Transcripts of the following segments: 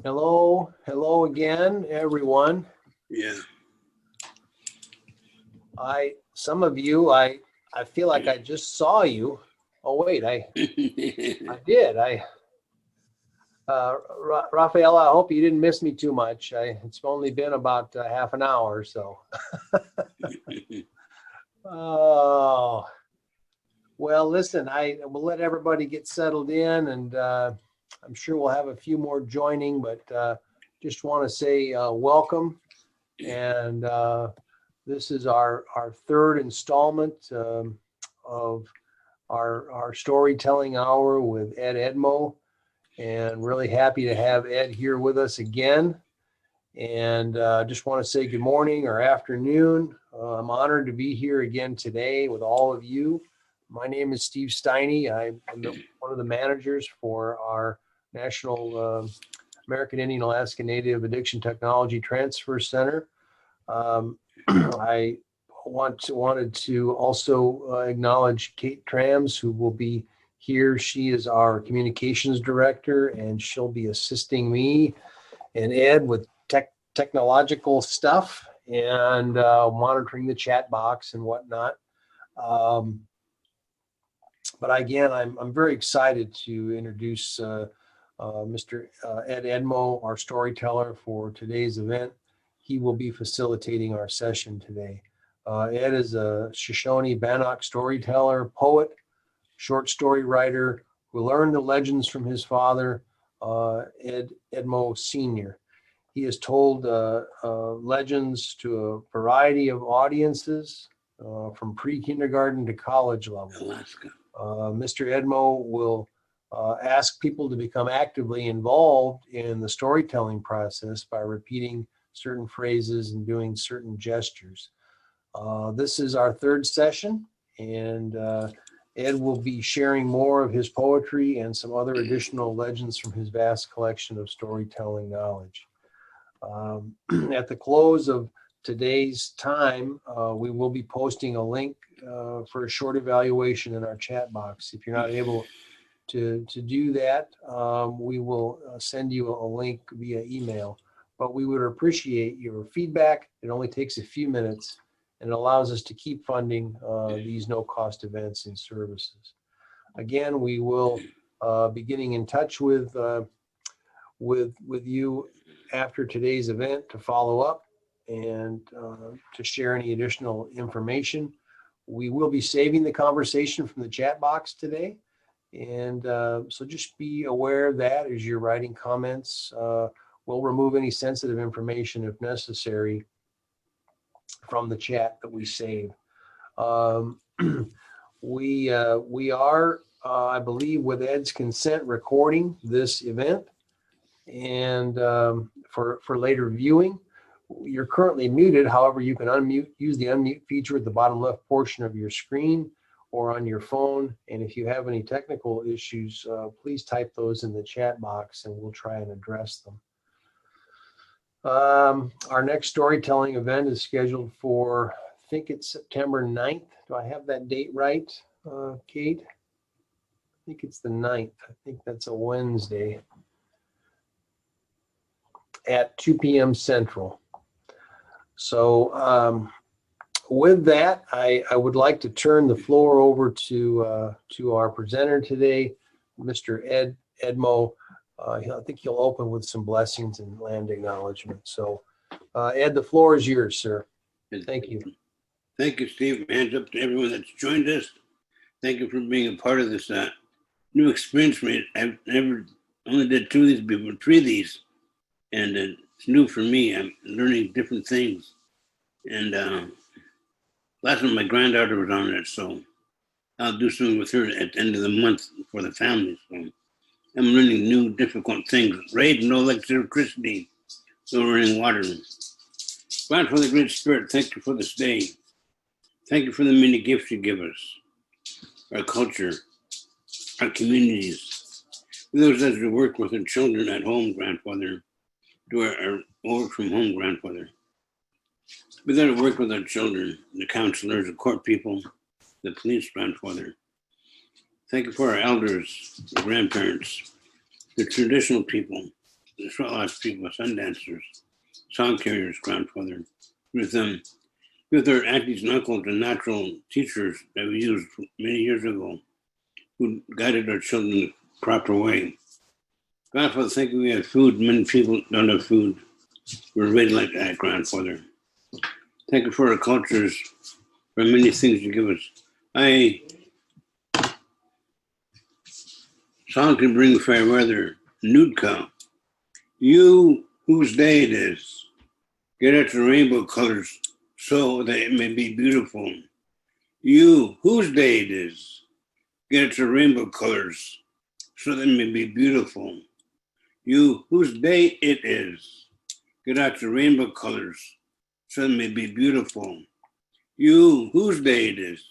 Hello again, everyone. Yeah. Some of you, I feel like I just saw you. Oh wait, I did. Rafael, I hope you didn't miss me too much. It's only been about half an hour or so. Oh, well, listen, I will let everybody get settled in, and I'm sure we'll have a few more joining, but just want to say welcome. And this is our third installment of our storytelling hour with Ed Edmo, and really happy to have Ed here with us again. And just want to say good morning or afternoon. I'm honored to be here again today with all of you. My name is Steve Steiny. I'm one of the managers for our National American Indian Alaska Native Addiction Technology Transfer Center. I wanted to also acknowledge Kate Trams, who will be here. She is our communications director, and she'll be assisting me and Ed with technological stuff and monitoring the chat box and whatnot. But again, I'm very excited to introduce Mr. Ed Edmo, our storyteller for today's event. He will be facilitating our session today. Ed is a Shoshone Bannock storyteller, poet, short story writer who learned the legends from his father, Ed Edmo Sr. He has told legends to a variety of audiences, from pre-kindergarten to college level. Alaska. Mr. Edmo will ask people to become actively involved in the storytelling process by repeating certain phrases and doing certain gestures. This is our third session, and Ed will be sharing more of his poetry and some other additional legends from his vast collection of storytelling knowledge. At the close of today's time, we will be posting a link for a short evaluation in our chat box. If you're not able to do that, we will send you a link via email. But we would appreciate your feedback. It only takes a few minutes, and it allows us to keep funding these no-cost events and services. Again, we will be getting in touch with you after today's event to follow up and to share any additional information. We will be saving the conversation from the chat box today. And so just be aware of that as you're writing comments. We'll remove any sensitive information if necessary from the chat that we save. We are, I believe, with Ed's consent, recording this event and for later viewing. You're currently muted. However, you can use the unmute feature at the bottom left portion of your screen or on your phone. And if you have any technical issues, please type those in the chat box and we'll try and address them. Our next storytelling event is scheduled for, I think it's September 9th. Do I have that date right, Kate? I think it's the 9th. I think that's a Wednesday at 2 p.m. Central. So with that, I would like to turn the floor over to our presenter today, Mr. Ed Edmo. I think he'll open with some blessings and land acknowledgement. So Ed, the floor is yours, sir. Thank you. Thank you, Steve. Hands up to everyone that's joined us. Thank you for being a part of this new experience for me. I've never only did 2 of these before, 3 of these. And it's new for me. I'm learning different things. And last time my granddaughter was on it, so I'll do something with her at the end of the month for the family. So I'm learning new, difficult things. Raid, no electricity, no running water. God, for the Great Spirit, thank you for this day. Thank you for the many gifts you give us, our culture, our communities. For those that we work with our children at home, grandfather, do our work from home, grandfather. We got to work with our children, the counselors, the court people, the police, grandfather. Thank you for our elders, the grandparents, the traditional people, there's a lot of people, sun dancers, song carriers, grandfather, with their aunties and uncles and natural teachers that we used many years ago, who guided our children the proper way. Grandfather, thinking we have food. Many people don't have food. We're raised like that, grandfather. Thank you for our cultures, for many things you give us. Song can bring fair weather. Nootka. You, whose day it is, get out the rainbow colors so that it may be beautiful. You, whose day it is, get out the rainbow colors so that it may be beautiful. You, whose day it is, get out the rainbow colors so that it may be beautiful. You, whose day it is,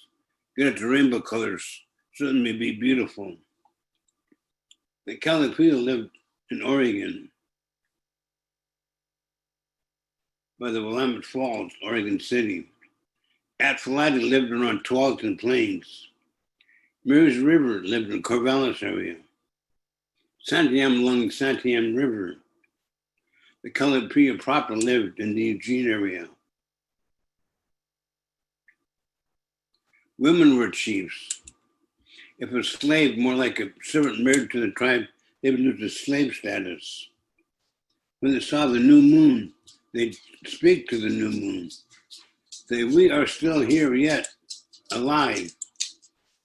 get out the rainbow colors so that it may be beautiful. The Calipito lived in Oregon by the Willamette Falls, Oregon City. Atfalati lived around Tualatin Plains. Mary's River lived in Corvallis area. Santiam along the Santiam River. The Calipito proper lived in the Eugene area. Women were chiefs. If a slave, more like a servant married to the tribe, they would lose the slave status. When they saw the new moon, they'd speak to the new moon. Say, we are still here yet, alive.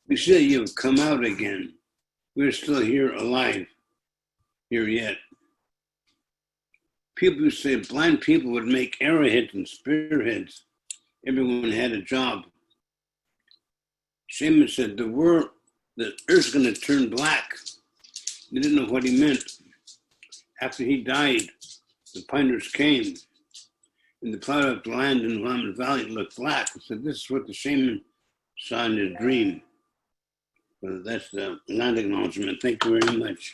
We see that you've come out again. We're still here alive, here yet. People who say blind people would make arrowheads and spearheads. Everyone had a job. Shaman said, the earth's gonna turn black. They didn't know what he meant. After he died, the pioneers came, and the plot of the land in the Willamette Valley looked black. He said, this is what the shaman saw in his dream. Well, that's the land acknowledgement. Thank you very much.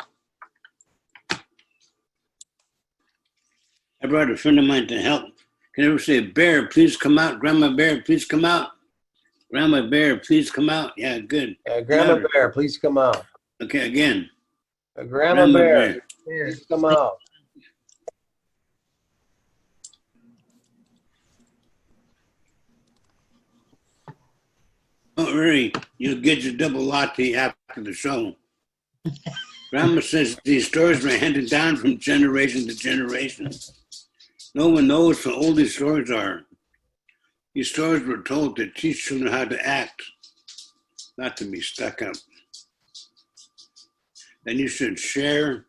I brought a friend of mine to help. Can I ever say, Bear, please come out? Grandma Bear, please come out. Grandma Bear, please come out. Yeah, good. Grandma Bear, please come out. Okay, again. Grandma Bear, please come out. Don't worry, you'll get your double latte after the show. Grandma says these stories were handed down from generation to generation. No one knows how old these stories are. These stories were told to teach children how to act, not to be stuck up. Then you should share,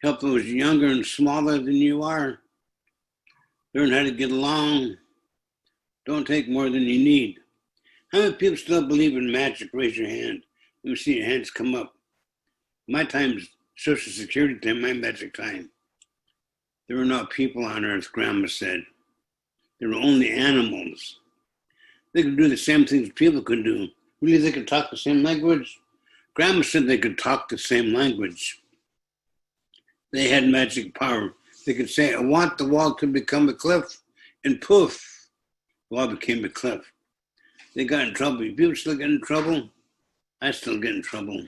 help those younger and smaller than you are. Learn how to get along. Don't take more than you need. How many people still believe in magic? Raise your hand. Let me see your hands come up. My time's Social Security time, my magic time. There were no people on earth, Grandma said. There were only animals. They could do the same things people could do. Really, they could talk the same language? Grandma said they could talk the same language. They had magic power. They could say, I want the wall to become a cliff, and poof, the wall became a cliff. They got in trouble. People still get in trouble? I still get in trouble.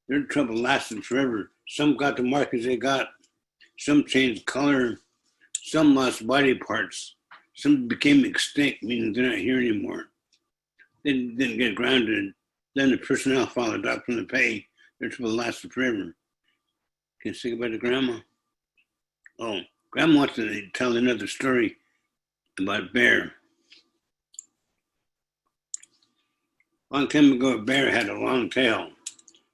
Their trouble lasted forever. Some got the markings they got. Some changed color. Some lost body parts. Some became extinct, meaning they're not here anymore. They didn't get grounded. Then the personnel followed up from the pay. Their trouble lasted forever. Can you say goodbye to Grandma? Oh, Grandma wants to tell another story about Bear. A long time ago, a bear had a long tail.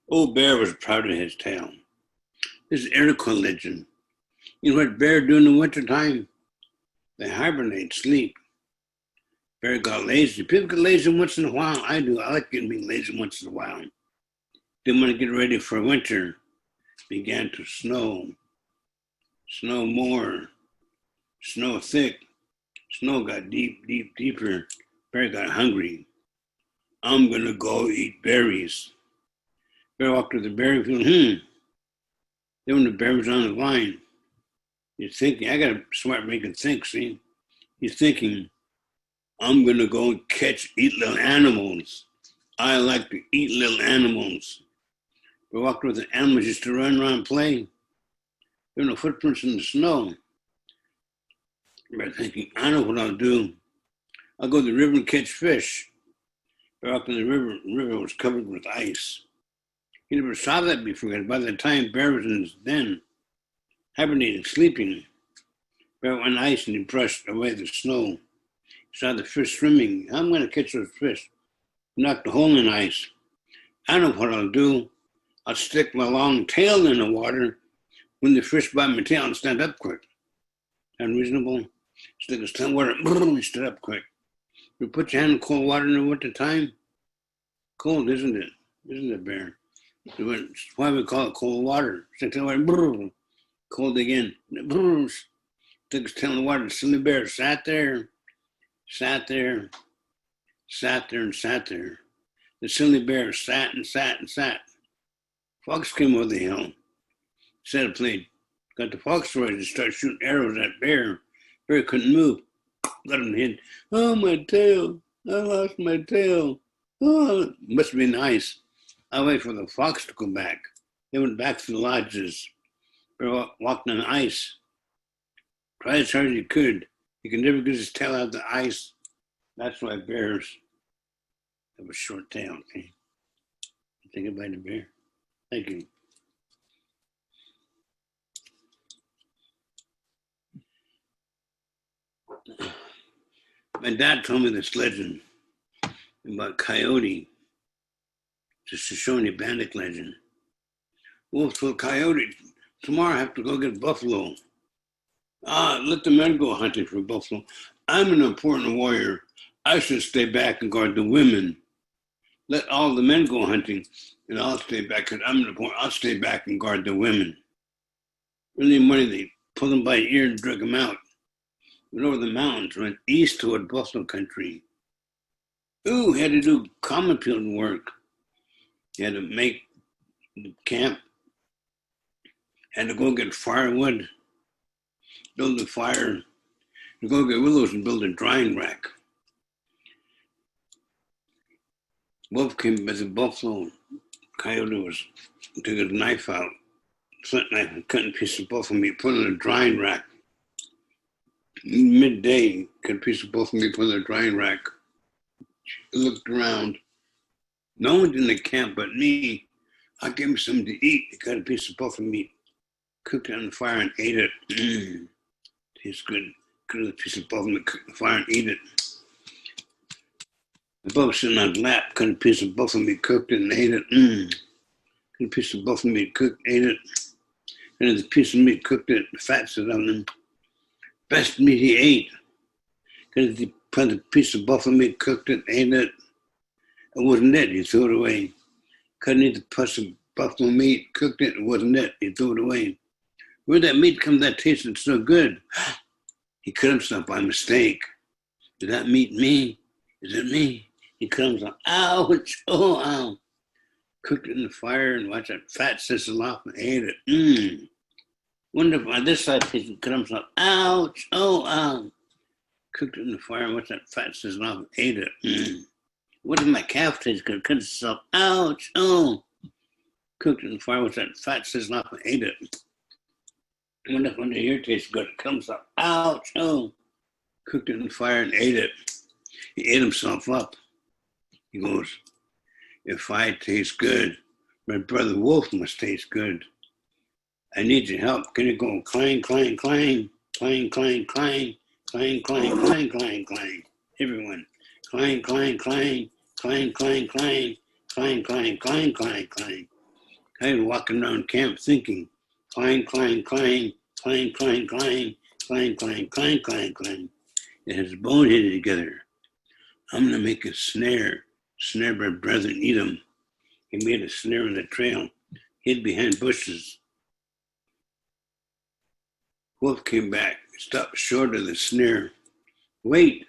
Old Bear was proud of his tail. This is Iroquois legend. You know what bear do in the wintertime? They hibernate, sleep. Bear got lazy. People get lazy once in a while. I do. I like getting lazy once in a while. Then when I get ready for winter, it began to snow. Snow more. Snow thick. Snow got deeper. Bear got hungry. I'm gonna go eat berries. Bear walked to the berry field. Then when the bear was on the vine, he's thinking, I got a smart man can think, see? He's thinking, I'm gonna go and eat little animals. I like to eat little animals. Bear walked with the animals, used to run around and play. There were no footprints in the snow. I remember thinking, I know what I'll do. I'll go to the river and catch fish. But up in the river was covered with ice. He never saw that before. By the time Bear was in his den, hibernating, sleeping, Bear went on ice and he brushed away the snow. He saw the fish swimming. I'm going to catch those fish. Knocked a hole in the ice. I know what I'll do. I'll stick my long tail in the water. When the fish bite my tail, I'll stand up quick. Unreasonable. Stick his tail in water. He stood up quick. You put your hand in cold water in the winter time? Cold, isn't it? Isn't it, Bear? That's why we call it cold water. Stick the water. Cold again. Stick his tail in the water. The silly bear sat there. The silly bear sat and sat and sat. Fox came over the hill. Said a plate. Got the fox ready to start shooting arrows at Bear. Bear couldn't move. Got him hit. Oh, my tail. I lost my tail. Oh, must have been nice. I waited for the fox to come back. They went back to the lodges. Bear walked on the ice. Tried as hard as he could. He could never get his tail out of the ice. That's why bears have a short tail. Okay? Think about the bear. Thank you. My dad told me this legend about Coyote, the Shoshone Bandit legend. Wolf told Coyote, tomorrow I have to go get buffalo. Let the men go hunting for buffalo. I'm an important warrior. I should stay back and guard the women. Let all the men go hunting, and I'll stay back because I'm an important. I'll stay back and guard the women. Early morning, they pulled him by the ear and drug him out. Went over the mountains, went east toward buffalo country. Ooh, he had to do common field work. He had to make the camp. Had to go get firewood, build a fire, to go get willows and build a drying rack. Wolf came as a buffalo. Coyote took his knife out, flint knife, and cut a piece of buffalo meat, put it in a drying rack. Midday, cut a piece of buffalo meat, put it in a drying rack. I looked around. No one in the camp but me. I gave him something to eat. He cut a piece of buffalo meat, cooked it on the fire and ate it. Tastes good. Cut a piece of buffalo meat, cooked on the fire and ate it. The buffalo sitting on his lap, cut a piece of buffalo meat, cooked it and ate it. Cut a piece of buffalo meat, cooked, ate it. And the piece of meat, cooked it, the fat sat on him. Best meat he ate. Put a piece of buffalo meat, cooked it, ate it. It wasn't it, he threw it away. Couldn't eat the piece of buffalo meat, cooked it, it wasn't it, he threw it away. Where'd that meat come that tasted so good? He cut himself by mistake. Did that meat me? Is it me? He cut himself, ouch, oh, ow. Cooked it in the fire and watched that fat sizzle off and ate it. Wonderful. On this side, he cut himself, ouch, oh, ow. Cooked it in the fire and watched that fat sizzle off and ate it. What did my calf taste good? Cut itself, ouch, oh. Cooked it in the fire, watched that fat sizzle off and ate it. Wonder if the ear tastes good. It comes up, ouch, oh. Cooked it in the fire and ate it. He ate himself up. He goes, if I taste good, my brother Wolf must taste good. I need your help. Can you go clang, clang, clang, clang, clang, clang, clang, clang, clang, clang, clang. Everyone, clang, clang, clang, clang, clang, clang, clang, clang, clang, clang, clang. I was walking around camp thinking, clang, clang, clang, clang, clang, clang, clang, clang, clang, clang, clang. It has bone hitting together. I'm gonna make a snare my brother and eat him. He made a snare in the trail, hid behind bushes. Wolf came back, stopped short of the snare. Wait,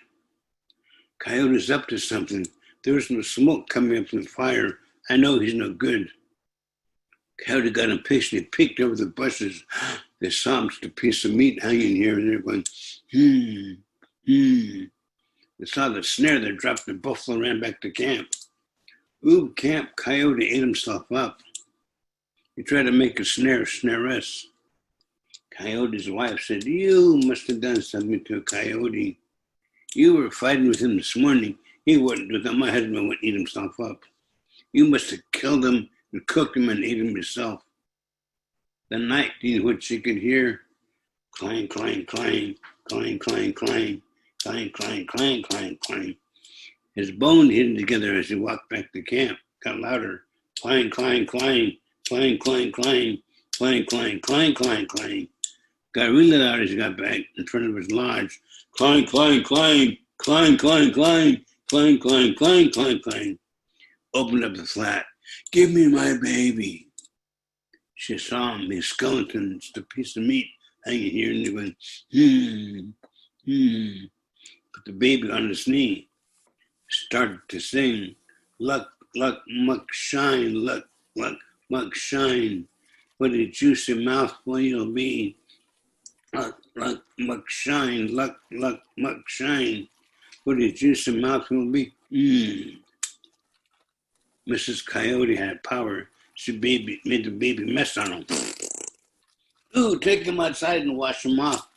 Coyote's up to something. There was no smoke coming up from the fire. I know he's no good. Coyote got impatient. He peeked over the bushes. They saw him just a piece of meat hanging here, and they're going, They saw the snare. They dropped the buffalo, ran back to camp. Ooh, camp, Coyote ate himself up. He tried to make a snare, snaress. Coyote's wife said, "You must have done something to a coyote. You were fighting with him this morning. He wouldn't do that. My husband wouldn't eat himself up. You must have killed him and cooked him and ate him yourself." The night, do you know what she could hear? Clang, clang, clang, clang, clang, clang, clang, clang, clang, clang, clang. His bones hitting together as he walked back to camp. Got louder. Clang, clang, clang, clang, clang, clang, clang, clang, clang, clang, clang. Got really loud as he got back in front of his lodge. Clang, clang, clang, clang, clang, clang, clang, clang, clang, clang, clang. Opened up the flat. "Give me my baby." She saw him, his skeleton, just a piece of meat hanging here, and he went, Put the baby on his knee, started to sing, "Luck, luck, muck, shine, luck, luck, muck, shine. What a juicy mouthful you'll be. Luck, luck, muck, shine, luck, luck, muck, shine. What a juicy mouthful you'll be." Mrs. Coyote had power. She made the baby mess on him. "Ooh, take him outside and wash him off."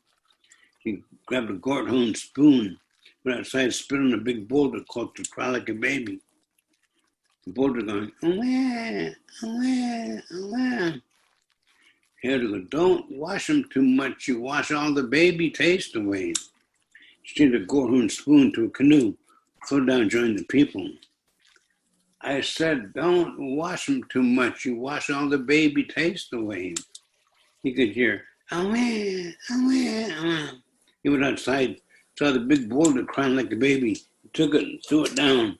He grabbed a Gorthone spoon, went outside, spit on a big boulder, called to cry like a baby. The boulder going, "Away, away, away." He had to go, "Don't wash him too much. You wash all the baby taste away." She took a Gorthone spoon to a canoe, floated down, joined the people. I said, "Don't wash him too much. You wash all the baby taste away." He could hear, "Away, away, away." He went outside, saw the big boulder crying like a baby. He took it and threw it down,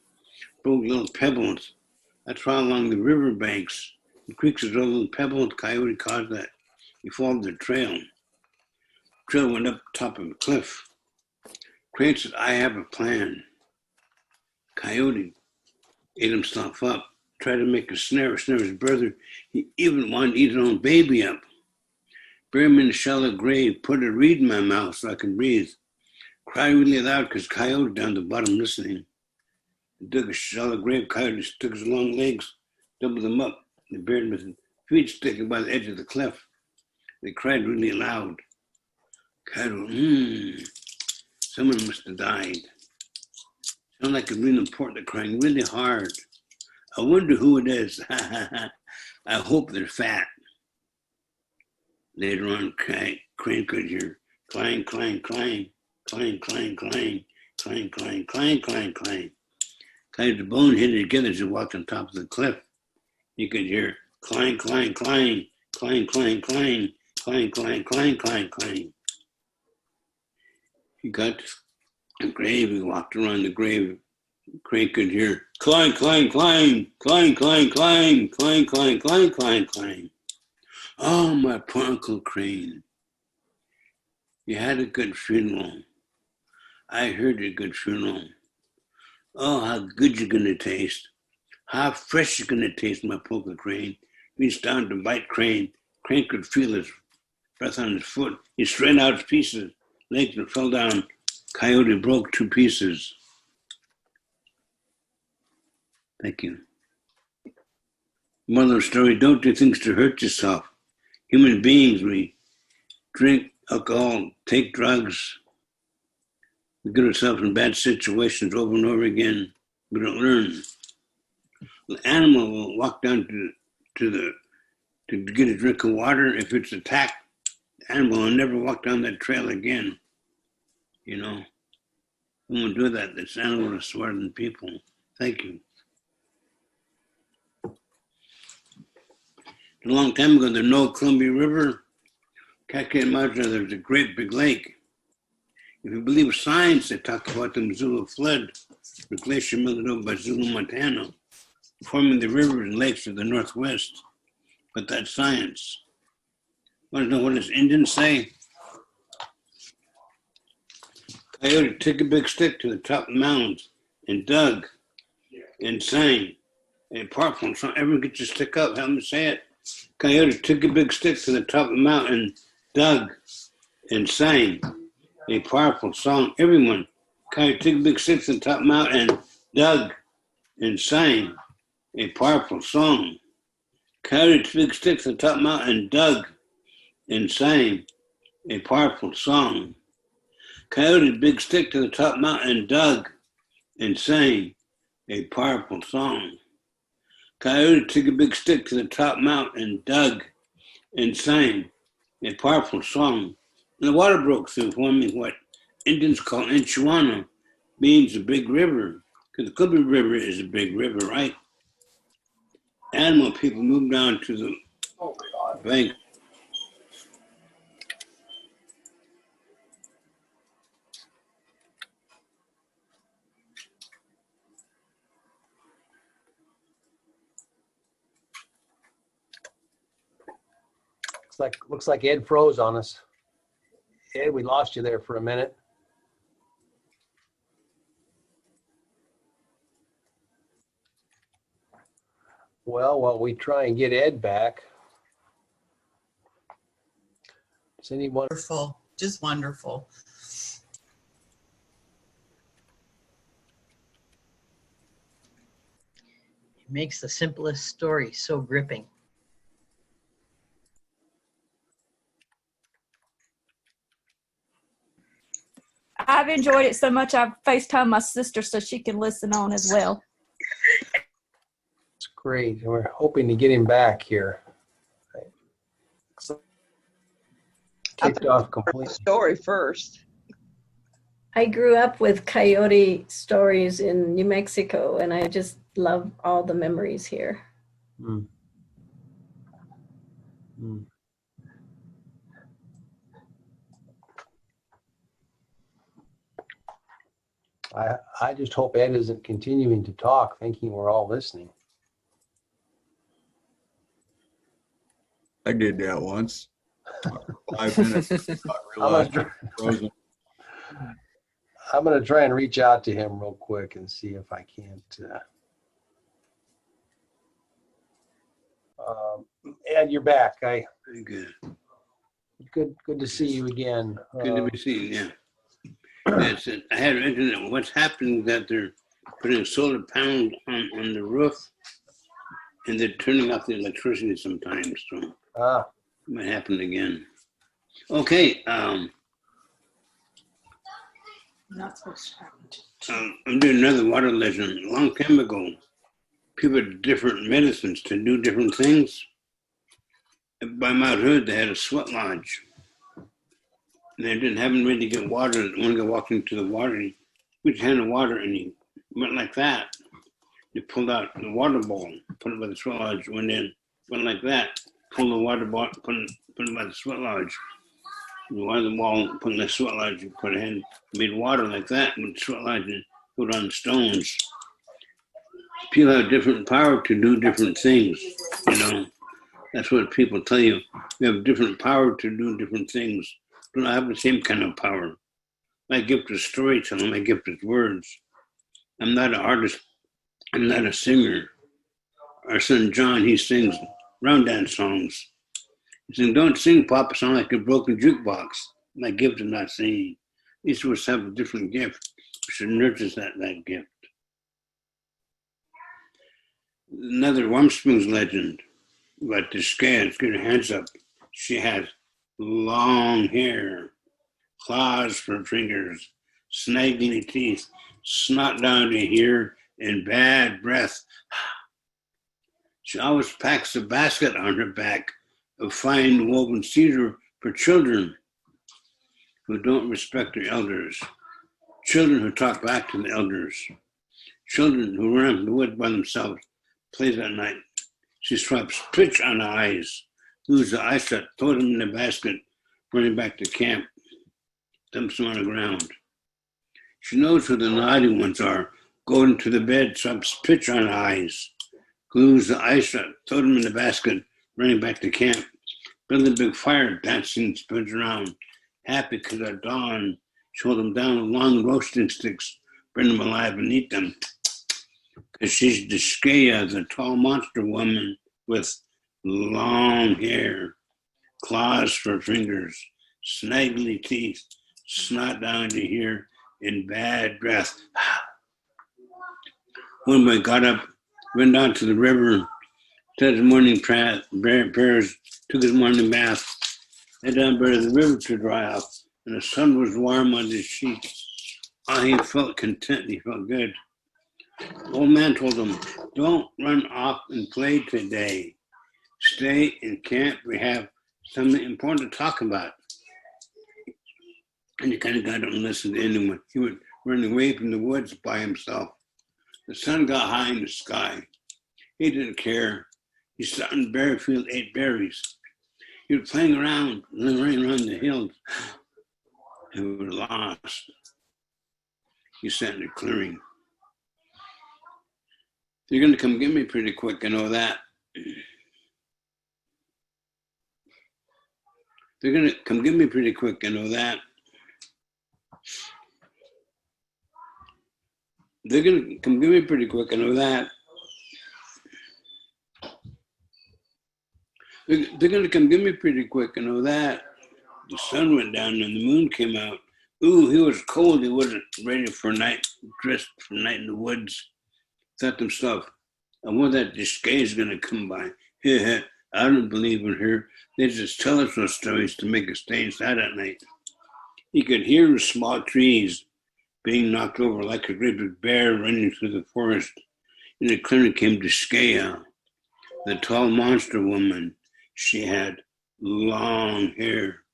broke little pebbles. That's why along the river banks, the creeks is all little pebbles. Coyote caused that. He followed the trail. The trail went up top of a cliff. Crane said, "I have a plan." Coyote ate himself up, tried to make a snare his brother. He even wanted to eat his own baby up. "Bury him in a shallow grave, put a reed in my mouth so I can breathe." Cried really loud because Coyote down the bottom listening. He dug a shallow grave. Coyote took his long legs, doubled them up, and buried him with his feet sticking by the edge of the cliff. They cried really loud. Coyote, someone must have died. Sound like a real important, they're crying really hard. I wonder who it is. I hope they're fat. Later on, Crane could hear clang, clang, clang, clang, clang, clang, clang, clang, clang, clang, clang. The bone hit it together as he walked on top of the cliff. You could hear clang, clang, clang, clang, clang, clang, clang, clang, clang, clang, clang. He got to the grave, he walked around the grave. Crane could hear clang, clang, clang, clang, clang, clang, clang, clang, clang, clang, clang. "Oh, my poor Uncle Crane. You had a good funeral. I heard a good funeral. Oh, how good you're going to taste. How fresh you're going to taste, my poor Uncle Crane." Reached down to bite Crane. Crane could feel his breath on his foot. He straightened out his pieces, legs, and fell down. Coyote broke 2 pieces. Thank you. Moral of the story, don't do things to hurt yourself. Human beings, we drink alcohol, take drugs, we get ourselves in bad situations over and over again. We don't learn. The animal will walk down to get a drink of water. If it's attacked, the animal will never walk down that trail again. You know, we won't do that. This animal is smarter than people. Thank you. A long time ago, there was no Columbia River. Kakemoja, there's a great big lake. If you believe science, they talk about the Missoula flood, the glacier melted over by Zulu, Montana, forming the rivers and lakes of the Northwest. But that's science. Want to know what his Indians say? Coyote took a big stick to the top of the mountains and dug and sang. And powerful song. Everyone get your stick up. Help me say it. Coyote took a big stick to the top of the mountain, dug and sang a powerful song. Everyone. Coyote took a big stick to the top of the mountain and dug and sang a powerful song. Coyote took a big stick to the top of the mountain and dug and sang a powerful song. Coyote big stick to the top mountain and dug and sang a powerful song. Coyote took a big stick to the top mountain and dug and sang a powerful song. And the water broke through, forming what Indians call Enchuana, means a big river, because the Columbia River is a big river, right? Animal people moved down to the bank. Looks like Ed froze on us. Ed, we lost you there for a minute. Well, while we try and get Ed back, does anyone? Wonderful, just wonderful. It makes the simplest story so gripping. I've enjoyed it so much I've FaceTimed my sister so she can listen on as well. It's great. We're hoping to get him back here. So, kicked off completely. Story first. I grew up with coyote stories in New Mexico, and I just love all the memories here. Mm. Mm. I just hope Ed isn't continuing to talk, thinking we're all listening. I did that once. Talked for 5 minutes. Got I'm gonna try and reach out to him real quick and see if I can't. Ed, you're back. Very good. Good to see you again. Good to be seen, yeah. That's it. I had internet. What's happening is that they're putting solar panels on the roof and they're turning off the electricity sometimes. So it might happen again. Okay. Not supposed to happen. I'm doing another water legend. A long time ago, people had different medicines to do different things. By Mount Hood, they had a sweat lodge. And they didn't have anybody to get water. One guy walked into the water, we just handed water, and he went like that. He pulled out the water bowl, put it by the sweat lodge, went in, went like that, pulled the water bowl, put it by the sweat lodge. The water ball, put in the sweat lodge, put it in, made water like that, with the sweat lodge, and put on stones. People have different power to do different things, you know. That's what people tell you. We have different power to do different things. We don't have the same kind of power. My gift is storytelling. My gift is words. I'm not an artist. I'm not a singer. Our son John, he sings round dance songs. He says, "Don't sing, Papa, sound like a broken jukebox." My gift is not singing. Each of us have a different gift. We should nurture that gift. Another Warm Springs legend about this gal. Let's get her hands up. She has long hair, claws for fingers, snaggly teeth, snot down to here, and bad breath. She always packs a basket on her back of fine woven cedar for children who don't respect their elders, children who talk back to the elders, children who run up the wood by themselves, plays at night. She swipes pitch on the eyes, lose the eyesight, throw them in the basket, running back to camp, dumps them on the ground. She knows who the naughty ones are, go into the bed, swipes pitch on the eyes, glues the eyesight, throw them in the basket, running back to camp, build a big fire, dancing, spins around, happy because at dawn, she hold them down with long roasting sticks, burn them alive and eat them. Because she's Dishkaya, the tall monster woman with long hair, claws for fingers, snaggly teeth, snot down to here, and bad breath. One boy got up, went down to the river, said his morning prayers, took his morning bath, Head down by the river to dry off, and the sun was warm on his cheeks. Ah, he felt content. He felt good. The old man told him, "Don't run off and play today. Stay in camp. We have something important to talk about." And he kind of got up and listened to anyone. He would run away from the woods by himself. The sun got high in the sky. He didn't care. He sat in the berry field, ate berries. He was playing around, running around the hills. He was lost. He sat in the clearing. "They're going to come get me pretty quick, I know that. They're going to come get me pretty quick, I know that. They're going to come get me pretty quick, I know that. They're going to come get me pretty quick, I know that." The sun went down and the moon came out. Ooh, he was cold. He wasn't ready for night, dressed for night in the woods. Thought to himself, "I wonder that this guy is going to come by. I don't believe in her. They just tell us those stories to make us stay inside at night." He could hear the small trees being knocked over like a great big bear running through the forest. In the clearing came Deskaya, the tall monster woman. She had long hair,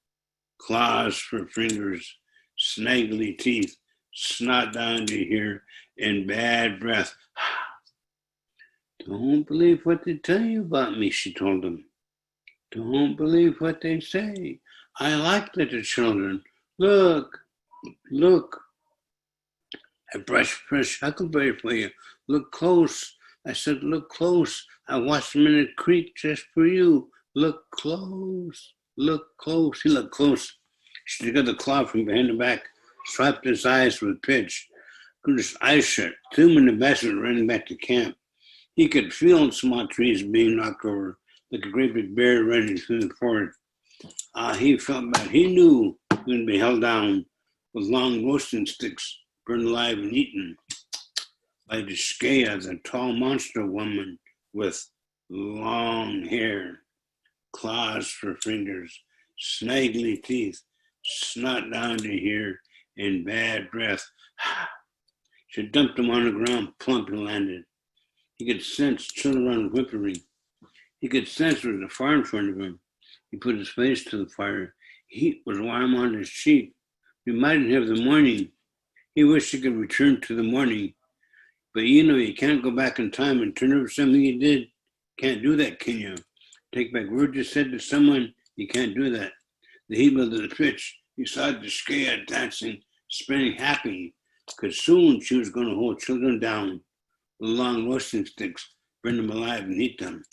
claws for fingers, snaggly teeth, snot down to here, and bad breath. "Don't believe what they tell you about me," she told him. "Don't believe what they say. I like little children. Look, look. I brushed fresh huckleberry for you. Look close." I said, "Look close. I watched them in the creek just for you. Look close. Look close." He looked close. She took the claw from behind the back, swiped his eyes with pitch, put his eyes shut, threw him in the basket, running back to camp. He could feel small trees being knocked over, like a great big bear running through the forest. He felt bad. He knew he would be held down with long roasting sticks, burned alive and eaten by Deskaya, the tall monster woman with long hair, claws for fingers, snaggly teeth, snot down to here, and bad breath. She dumped him on the ground, plump, and landed. He could sense children whimpering. He could sense there was a fire in front of him. He put his face to the fire. Heat was warm on his cheek. Reminded him of the morning. He wished he could return to the morning. But you can't go back in time and turn over something you did. Can't do that, can you? Take back words you said to someone. You can't do that. The heat of the pitch. He saw Deskaya dancing, spinning happy, because soon she was going to hold children down with long roasting sticks, burn them alive and eat them.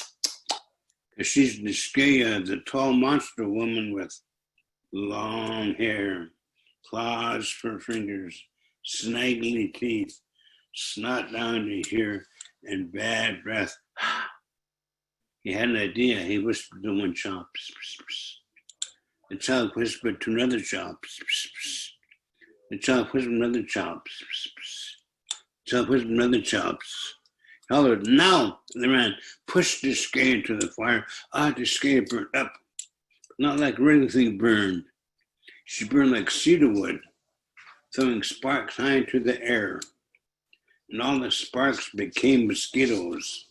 Because she's Deskaya, the tall monster woman with long hair, claws for fingers, snaggly teeth, snot down to here, and bad breath. He had an idea. He whispered to one child. Pss, pss, pss. The child whispered to another child. Pss, pss, pss. The child whispered to another child. Pss, pss, pss. The child whispered to another child. Pss. Hollered, "Now!" The man pushed Deskaya into the fire. Deskaya burnt up. Not like regular thing burned. She burned like cedar wood, throwing sparks high into the air. And all the sparks became mosquitoes.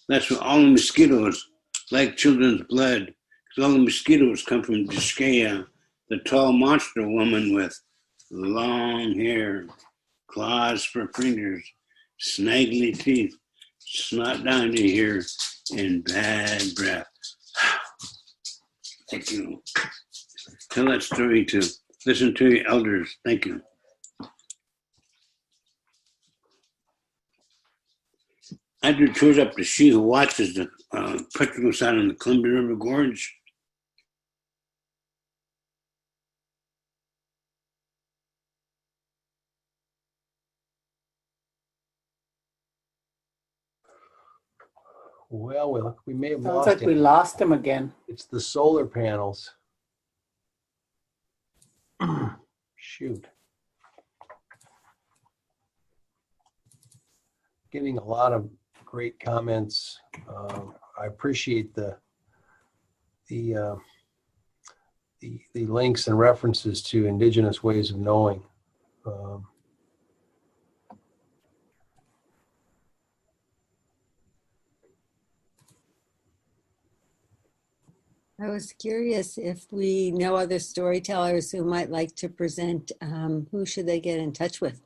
That's what all the mosquitoes, like children's blood, because all the mosquitoes come from Deskaya, the tall monster woman with long hair, claws for fingers, snaggly teeth, snot down to here, and bad breath. Thank you. Tell that story to listen to your elders. Thank you. I do tours up to She Who Watches, the Petroglyphs out in the Columbia River Gorge. Well, we may have Sounds lost like we him. lost him again. It's the solar panels. Shoot. Getting a lot of great comments. I appreciate the the links and references to indigenous ways of knowing. I was curious if we know other storytellers who might like to present, who should they get in touch with?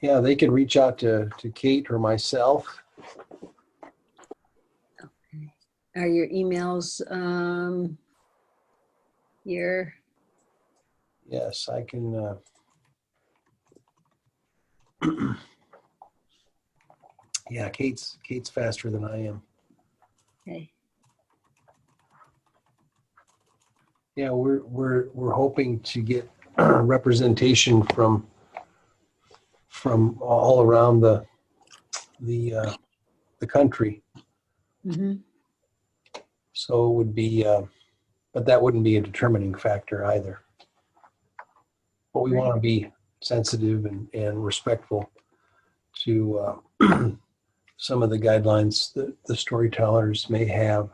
Yeah, they can reach out to Kate or myself. Are your emails here? Yes, I can. Yeah, Kate's faster than I am. Okay. Yeah, we're hoping to get representation from all around the country. Mhm. So it would be, but that wouldn't be a determining factor either. But we want to be sensitive and respectful to some of the guidelines that the storytellers may have,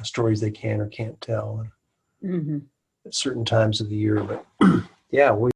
stories they can or can't tell Mhm. at certain times of the year. But yeah, we